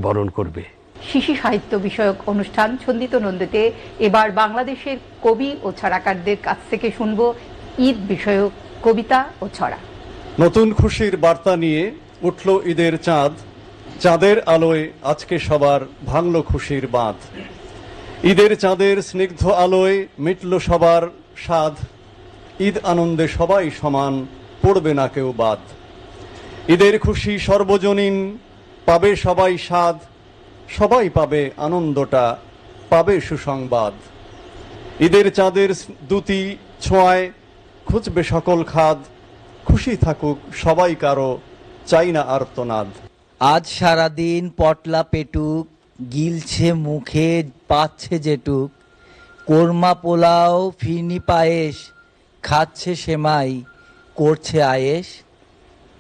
বরণ করবে। শিশু সাহিত্য বিষয়ক অনুষ্ঠান ছন্দিত নন্দীতে এবার বাংলাদেশের কবি ও ছড়াকারদের কাছ থেকে শুনব ঈদ বিষয়ক কবিতা ও ছড়া। নতুন খুশির বার্তা নিয়ে উঠল ঈদের চাঁদ, চাঁদের আলোয় আজকে সবার ভাঙল খুশির বাঁধ। ঈদের চাঁদের স্নিগ্ধ আলোয় মিটল সবার স্বাদ, ঈদ আনন্দে সবাই সমান, পড়বে না কেউ বাদ। ঈদের খুশি সর্বজনীন, পাবে সবাই স্বাদ, সবাই পাবে আনন্দটা, পাবে সুসংবাদ। ঈদের চাঁদের দুটি ছোঁয়ায় খুঁজবে সকল খাদ, খুশি থাকুক সবাই কারো, চাই না আর্তনাদ। আজ সারাদিন পটলা পেটুক, গিলছে মুখে পাচ্ছে যেটুক, কোরমা পোলাও ফিরনি পায়েস, খাচ্ছে সেমাই করছে আয়েশ,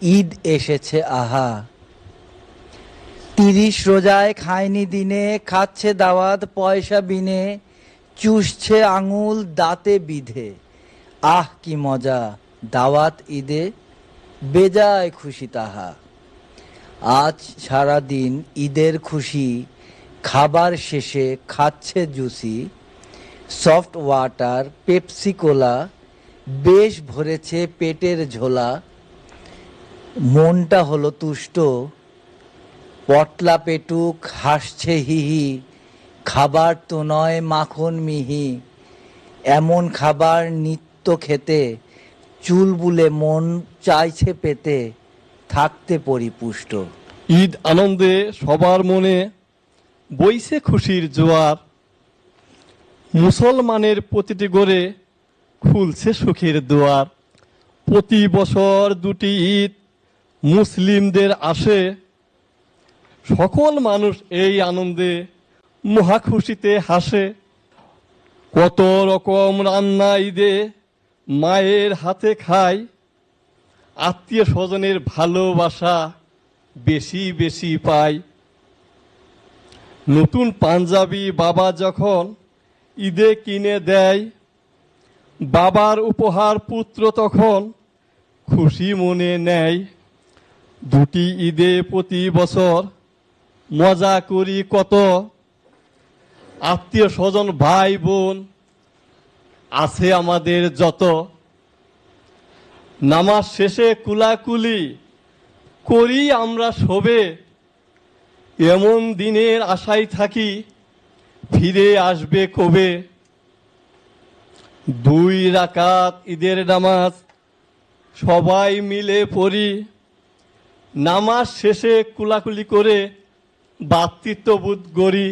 ঈদ এসেছে আহা। 30 রোজায় খায়নি দিনে, খাচ্ছে দাওয়াত পয়সা বিনে, চুষছে আঙুল দাঁতে বিধে, আহ কি মজা দাওয়াত ঈদে, বেজায় খুশি তাহা। আজ সারাদিন ঈদের খুশি, খাবার শেষে খাচ্ছে জুসি, সফট ওয়াটার পেপসি কোলা, বেশ ভরেছে পেটের ঝোলা, মনটা হলো তুষ্ট, পটলা পেটুক হাসছে হিহি, খাবার তো নয় মাখন মিহি, এমন খাবার নিত্য খেতে, চুলবুলে মন চাইছে পেতে, থাকতে পরিপুষ্ট। ঈদ আনন্দে সবার মনে বইছে খুশির জোয়ার, মুসলমানের প্রতিটি গড়ে খুলছে সুখের দুয়ার। প্রতি বছর দুটি ঈদ মুসলিমদের আসে, সকল মানুষ এই আনন্দে মহা খুশিতে হাসে। কত রকম রান্না ঈদে মায়ের হাতে খায়, আত্মীয় স্বজনের ভালোবাসা বেশি বেশি পায়। নতুন পাঞ্জাবি বাবা যখন ঈদে কিনে দেয়, বাবার উপহার পুত্র তখন খুশি মনে নেয়। দুটি ঈদে প্রতি বছর মজা করি কত, আত্মীয় স্বজন ভাই বোন আছে আমাদের যত। নামাজ শেষে কুলাকুলি করি আমরা শোবে, এমন দিনের আশায় থাকি ফিরে আসবে কবে। 2 রাকাত ঈদের নামাজ সবাই মিলে পড়ি, নামাজ শেষে কুলাকুলি করে ভ্রাতৃত্ববোধ গড়ি।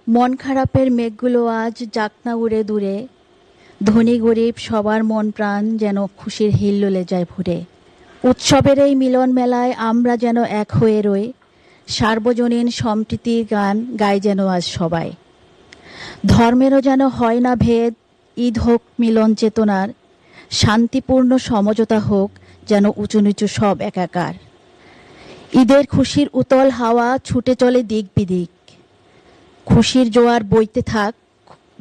মন খারাপের মেঘগুলো আজ যাক না উড়ে দূরে, ধনী গরিব সবার মন প্রাণ যেন খুশির হিল্লোলে যায় ভরে। উৎসবের এই মিলন মেলায় আমরা যেন এক হয়ে রই, সার্বজনীন সম্প্রীতির গান গাই যেন আজ সবাই। ধর্মেরও যেন হয় না ভেদ, ঈদ হোক মিলন চেতনার, শান্তিপূর্ণ সমঝোতা হোক যেন উঁচু নিচু সব একাকার। ঈদের খুশির উতল হাওয়া ছুটে চলে দিক বিদিক, খুশির জোয়ার বইতে থাক,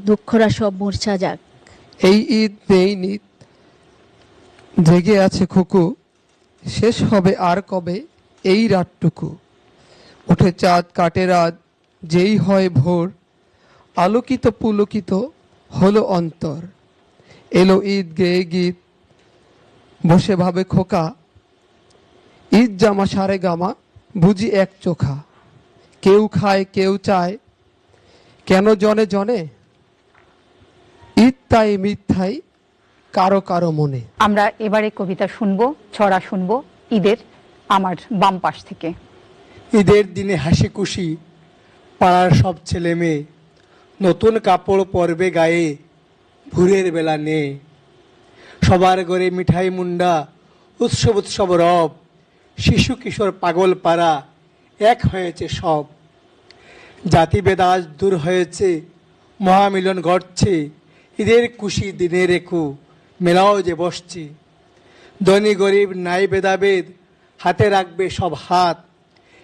দুঃখরা সব মূর্ছা যাক। এই ঈদ নেই নিত, জেগে আছে খুকু, শেষ হবে আর কবে এই রাতটুকু। উঠে চাঁদ কাটে রাত যেই হয় ভোর, আলোকিত পুলকিত হলো অন্তর। এলো ঈদ গেয়ে গীত, বসে ভাবে খোকা, ঈদ জামা সারে গামা বুঝি এক চোখা। কেউ খায় কেউ চায়, কেন জনে জনে, ঈদ তাই মিথ্যাই কারো কারো মনে। আমরা এবারে কবিতা শুনবো, ছড়া শুনবো ঈদের আমার বাম পাশ থেকে। ঈদের দিনে হাসি খুশি পাড়ার সব ছেলে মেয়ে, নতুন কাপড় পরবে গায়ে ভোরের বেলা নে। সবার ঘরে মিঠাই মুন্ডা, উৎসব উৎসব রব, শিশু কিশোর পাগল পাড়া এক হয়েছে সব। জাতিভেদ আজ দূর হয়েছে, মহামিলন ঘটছে, ঈদের খুশি দিনে রেখু মেলাও যে বসছে। ধনী গরিব নাই ভেদাভেদ, হাতে রাখবে সব হাত,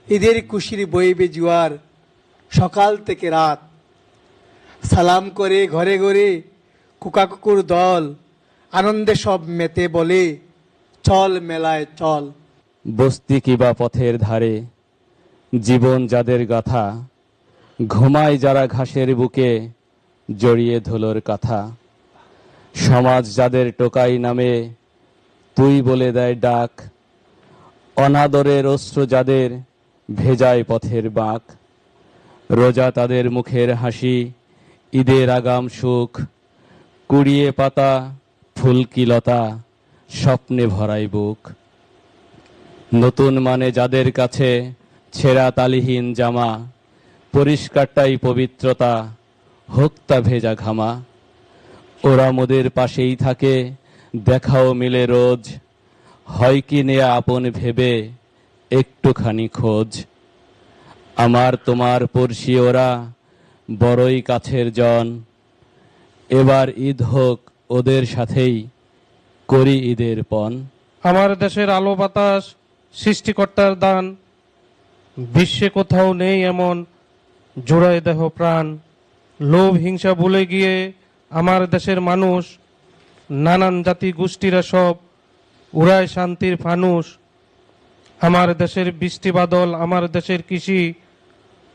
ঈদের খুশির বইবে জুয়ার সকাল থেকে রাত। সালাম করে ঘরে ঘরে কুকাকুকুর দল, আনন্দে সব মেতে বলে চল মেলায় চল। বস্তি কিবা পথের ধারে জীবন যাদের গাথা, ঘুমায় যারা ঘাসের বুকে, জড়িয়ে ধুলোর কাঁথা। সমাজ যাদের টোকাই নামে, তুই বলে দেয় ডাক, অনাদরের অশ্রু যাদের ভেজায় পথের বাঁক। রোজা তাদের মুখের হাসি, ঈদের আগাম সুখ, কুড়িয়ে পাতা ফুলকিলতা, স্বপ্নে ভরাই বুক। নতুন মানে যাদের কাছে ছেঁড়া তালিহীন জামা, পরিষ্কারটাই পবিত্রতা, হোক তা ভেজা ঘামা। ওরা মোদের পাশেই থাকে, দেখাও মিলে রোজ, হয় কি নেয়া আপন ভেবে একটুখানি খোঁজ। আমার তোমার পড়শি ওরা, বড়ই কাছের জন, এবার ঈদ হোক ওদের সাথেই, করি ঈদের পণ। আমার দেশের আলো বাতাস সৃষ্টিকর্তার দান, বিশ্বে কোথাও নেই এমন জোড়ায় দেহ প্রাণ। লোভ হিংসা ভুলে গিয়ে আমার দেশের মানুষ, নানান জাতি গোষ্ঠীরা সব উড়ায় শান্তির ফানুষ। আমার দেশের বৃষ্টি বাদল, আমার দেশের কৃষি,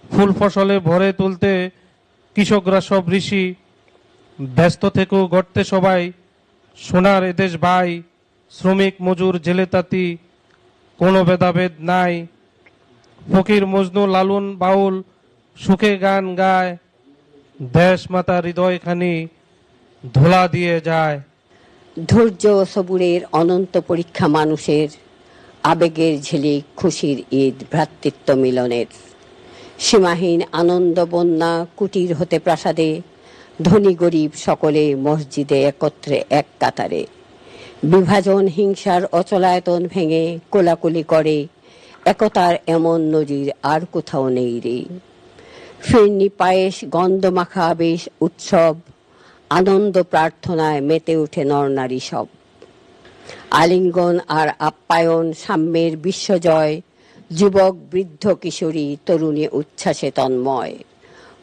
ফুল ফসলে ভরে তুলতে কৃষকরা সব ঋষি। ব্যস্ত থেকেও গড়তে সবাই সোনার এদেশ ভাই, শ্রমিক মজুর জেলে তাঁতি কোনো ভেদাভেদ নাই। ফকির মজনু লালুন বাউল সুখে গান গায়, দেশ মাতা হৃদয়খানি ধোলা দিয়ে যায়। ধৈর্য ও সবুরের অনন্ত পরীক্ষা মানুষের, আবেগের ঝিলিক খুশির ঈদ ভ্রাতৃত্ব মিলনের। সীমাহীন আনন্দ বন্যা কুটির হতে প্রাসাদে, ধনী গরিব সকলে মসজিদে একত্রে এক কাতারে। বিভাজন হিংসার অচলায়তন ভেঙে কোলাকুলি করে, একতার এমন নজির আর কোথাও নেই রে। ফিরনি পায়েস গন্ধ মাখা আবেশ উৎসব, আনন্দ প্রার্থনায় মেতে উঠে নরনারী সব। আলিঙ্গন আর আপ্যায়ন সাম্যের বিশ্বজয়, যুবক বৃদ্ধ কিশোরী তরুণী উচ্ছ্বাসে তন্ময়।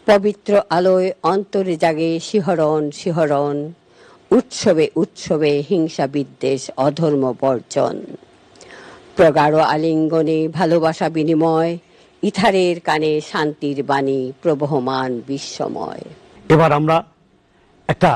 পবিত্র আলোয় অন্তরে জাগে শিহরণ শিহরণ, উৎসবে উৎসবে হিংসা বিদ্বেষ অধর্ম বর্জন। প্রগাঢ় আলিঙ্গনে ভালোবাসা বিনিময়, ইথারের কানে শান্তির বাণী প্রবহমান বিশ্বময়। এবার আমরা একটা